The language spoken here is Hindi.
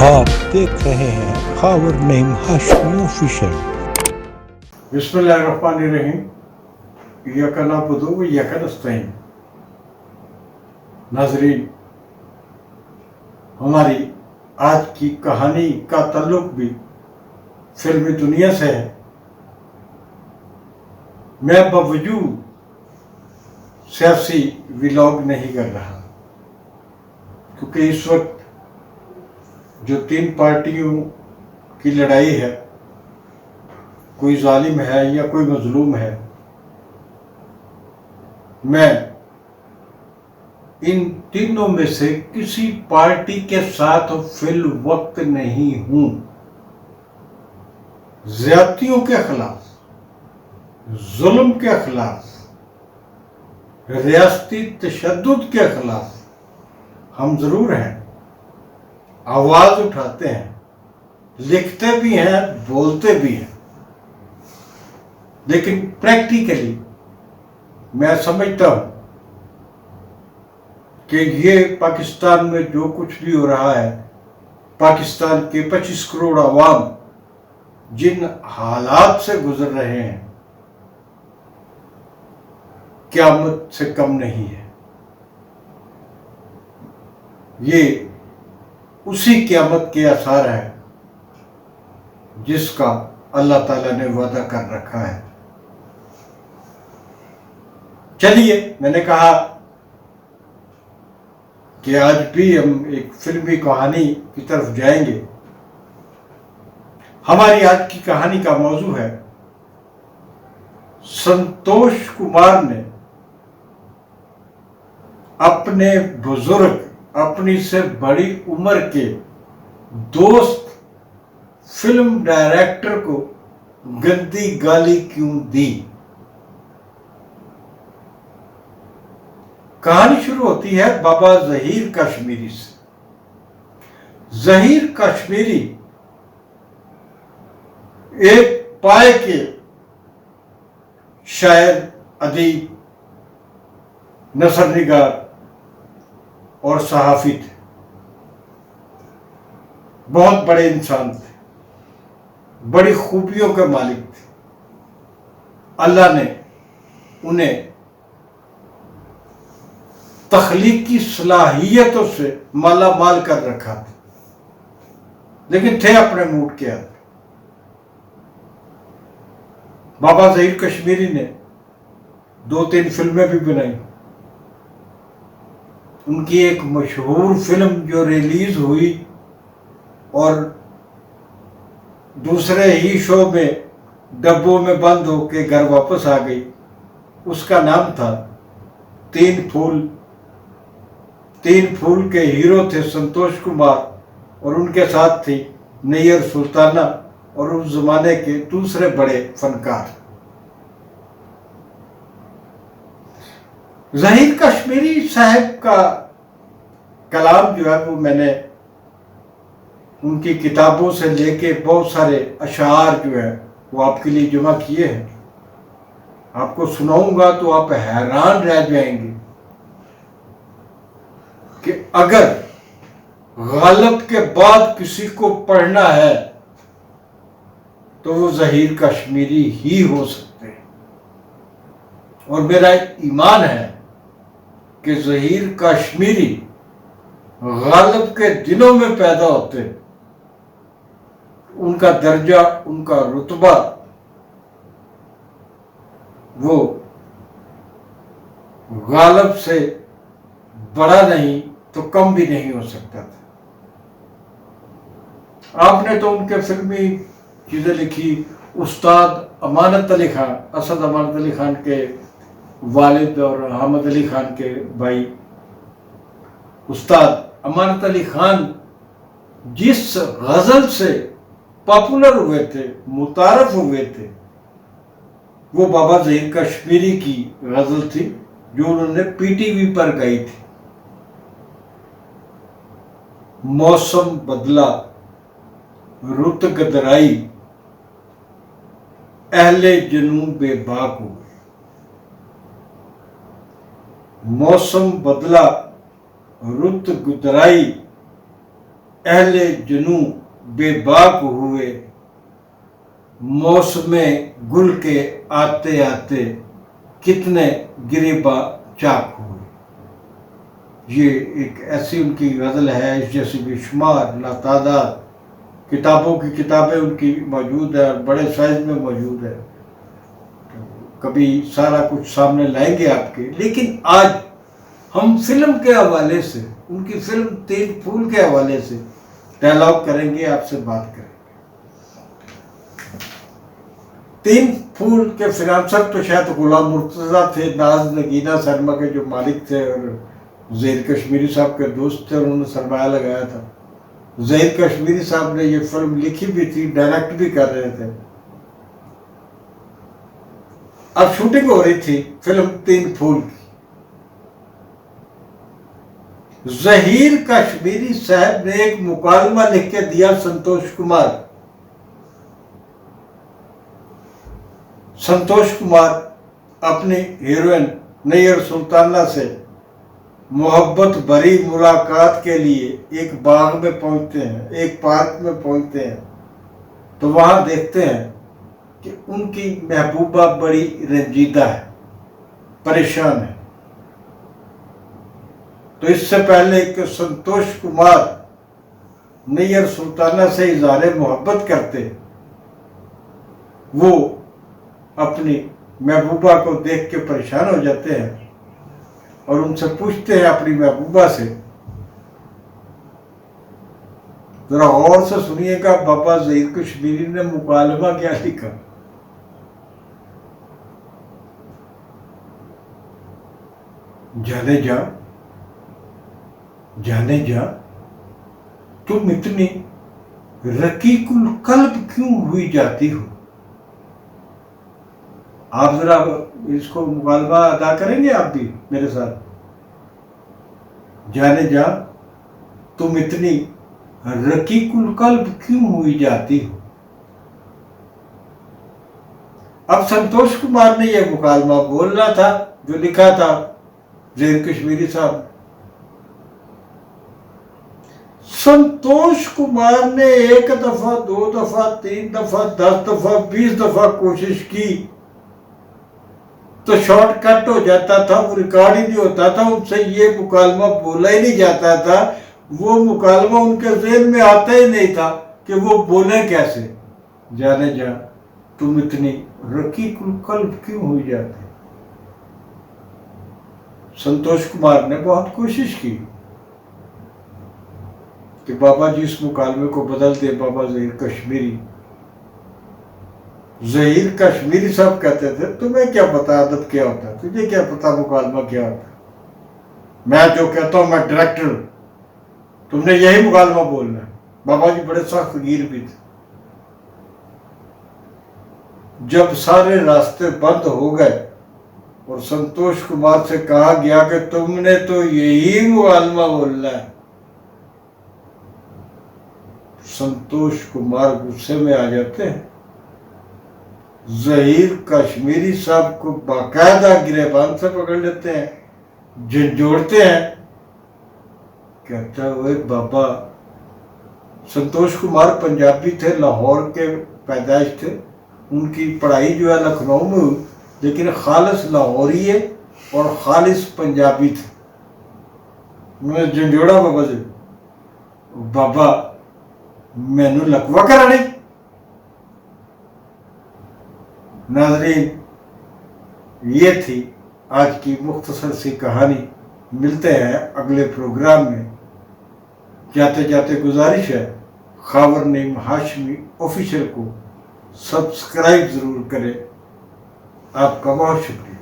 आप देख रहे हैं खबर नेम हाशमी ऑफिशियल। बिस्मिल्लाहिर्रहमानिर्रहीम। इय्याका नअबुदु व इय्याका नस्तईन। नाज़रीन, हमारी आज की कहानी का ताल्लुक भी फिल्मी दुनिया से है। मैं बावजूद सियासी व्लॉग नहीं कर रहा, क्योंकि इस वक्त जो तीन पार्टियों की लड़ाई है, कोई जालिम है या कोई मजलूम है, मैं इन तीनों में से किसी पार्टी के साथ फिल वक्त नहीं हूं। ज्यादतियों के खिलाफ, जुल्म के खिलाफ, रियासती तशद्दुद के खिलाफ हम जरूर हैं, आवाज उठाते हैं, लिखते भी हैं, बोलते भी हैं। लेकिन प्रैक्टिकली मैं समझता हूं कि ये पाकिस्तान में जो कुछ भी हो रहा है, पाकिस्तान के 25 करोड़ आवाम जिन हालात से गुजर रहे हैं, क़यामत से कम नहीं है। ये उसी क़यामत के आसार है जिसका अल्लाह ताला ने वादा कर रखा है। चलिए, मैंने कहा कि आज भी हम एक फिल्मी कहानी की तरफ जाएंगे। हमारी आज की कहानी का मौजू है संतोष कुमार ने अपने बुजुर्ग, अपनी से बड़ी उम्र के दोस्त फिल्म डायरेक्टर को गंदी गाली क्यों दी। कहानी शुरू होती है बाबा ज़हीर कश्मीरी से। ज़हीर कश्मीरी एक पाए के शायर, अदीब, नसरनिगार और सहाफ़ी थे। बहुत बड़े इंसान थे, बड़ी खूबियों के मालिक थे। अल्लाह ने उन्हें तख्लीकी सलाहियतों से माला माल कर रखा था, लेकिन थे अपने मूड के आदमी। बाबा ज़हीर कश्मीरी ने 2-3 फिल्में भी बनाई। उनकी एक मशहूर फिल्म जो रिलीज हुई और दूसरे ही शो में डब्बों में बंद होके घर वापस आ गई, उसका नाम था तीन फूल। तीन फूल के हीरो थे संतोष कुमार और उनके साथ थी नैयर सुल्ताना और उस जमाने के दूसरे बड़े फनकार। ज़हीर कश्मीरी साहब का कलाम जो है वो मैंने उनकी किताबों से लेके बहुत सारे अशार जो है वो आपके लिए जमा किए हैं। आपको सुनाऊंगा तो आप हैरान रह जाएंगे कि अगर गालिब के बाद किसी को पढ़ना है तो वो ज़हीर कश्मीरी ही हो सकते हैं। और मेरा ईमान है कि ज़हीर कश्मीरी गालिब के दिनों में पैदा होते, उनका दर्जा, उनका रुतबा वो गालिब से बड़ा नहीं तो कम भी नहीं हो सकता था। आपने तो उनके फिल्मी चीजें लिखी। उस्ताद अमानत अली खान, असद अमानत अली खान के वालिद और हामिद अली खान के भाई उस्ताद अमानत अली खान जिस गजल से पॉपुलर हुए थे, मुतारफ हुए थे, वो बाबा ज़हीर कश्मीरी की गजल थी जो उन्होंने पीटीवी पर गाई थी। मौसम बदला, रुत गदराई, अहले जनू बेबाक हुए। मौसम बदला, रुत गुदराई, अहले जुनू बेबाक हुए, मौसमे गुल के आते आते कितने गिरेबा चाक हुए। ये एक ऐसी उनकी गज़ल है, इस जैसी बेशुमार लातादाद किताबों की किताबें उनकी मौजूद है और बड़े साइज में मौजूद है। तो कभी सारा कुछ सामने लाएंगे आपके, लेकिन आज हम फिल्म के हवाले से, उनकी फिल्म तीन फूल के हवाले से डायलॉग करेंगे, आपसे बात करेंगे। तीन फूल के फिनांसर तो शायद गुलाम मुर्तज़ा थे, नाज नगीना शर्मा के जो मालिक थे, और ज़हीर कश्मीरी साहब के दोस्त थे, उन्होंने सरमाया लगाया था। ज़हीर कश्मीरी साहब ने ये फिल्म लिखी भी थी, डायरेक्ट भी कर रहे थे। अब शूटिंग हो रही थी फिल्म तीन फूल की। ज़हीर कश्मीरी साहब ने एक मुकालमा लिख के दिया संतोष कुमार। संतोष कुमार अपनी हीरोइन नैयर सुल्ताना से मोहब्बत भरी मुलाकात के लिए एक बाग में पहुंचते हैं, एक पार्क में पहुंचते हैं। तो वहां देखते हैं कि उनकी महबूबा बड़ी रंजीदा है, परेशान है। तो इससे पहले कि संतोष कुमार नैयर सुल्ताना से इज़हार मोहब्बत करते, वो अपनी महबूबा को देख के परेशान हो जाते हैं और उनसे पूछते हैं, अपनी महबूबा से, जरा और से सुनिएगा बाबा ज़हीर कश्मीरी ने मुकालमा क्या लिखा। जाने जा, जाने जा, तुम इतनी रकीकुल कल्ब क्यों हुई जाती हो। आप जरा इसको मुकालमा अदा करेंगे आप भी मेरे साथ। जाने जा, तुम इतनी रकीकुल कल्ब क्यों हुई जाती हो। अब संतोष कुमार ने यह मुकालमा बोलना था जो लिखा था ज़हीर कश्मीरी साहब। संतोष कुमार ने एक दफा, दो दफा, तीन दफा, 10 दफा, 20 दफा कोशिश की तो शॉर्टकट हो जाता था, वो रिकॉर्ड ही नहीं होता था, उनसे ये मुकालमा बोला ही नहीं जाता था। वो मुकालमा उनके ज़हन में आता ही नहीं था कि वो बोले कैसे। जाने जा, तुम इतनी रकीकुल कल्ब क्यों हुई जाती। संतोष कुमार ने बहुत कोशिश की कि बाबा जी इस मुकालमे को बदल दे। बाबा ज़हीर कश्मीरी, ज़हीर कश्मीरी साहब कहते थे, तुम्हें क्या पता अदब क्या होता है, तुझे क्या पता मुकालमा क्या होता है, मैं जो कहता हूं मैं डायरेक्टर हूं, तुमने यही मुकालमा बोलना है। बाबा जी बड़े सख्त गिर भी थे। जब सारे रास्ते बंद हो गए और संतोष कुमार से कहा गया कि तुमने तो यही मुकालमा बोलना है, संतोष कुमार गुस्से में आ जाते हैं। ज़हीर कश्मीरी साहब को बाकायदा गिरेबान से पकड़ लेते हैं, झंझोड़ते हैं। कहता हुए बाबा, संतोष कुमार पंजाबी थे, लाहौर के पैदाइश थे, उनकी पढ़ाई जो है लखनऊ में हुई, लेकिन खालिस लाहौरी है और खालिस पंजाबी थे। उन्होंने झंझोड़ा बाबा से, बाबा मैनू लकवा कराने। नाज़रीन, ये थी आज की मुख्तसर सी कहानी। मिलते हैं अगले प्रोग्राम में। जाते जाते गुजारिश है, खावर नईम हाशमी ऑफिशियल को सब्सक्राइब ज़रूर करें। आपका बहुत शुक्रिया।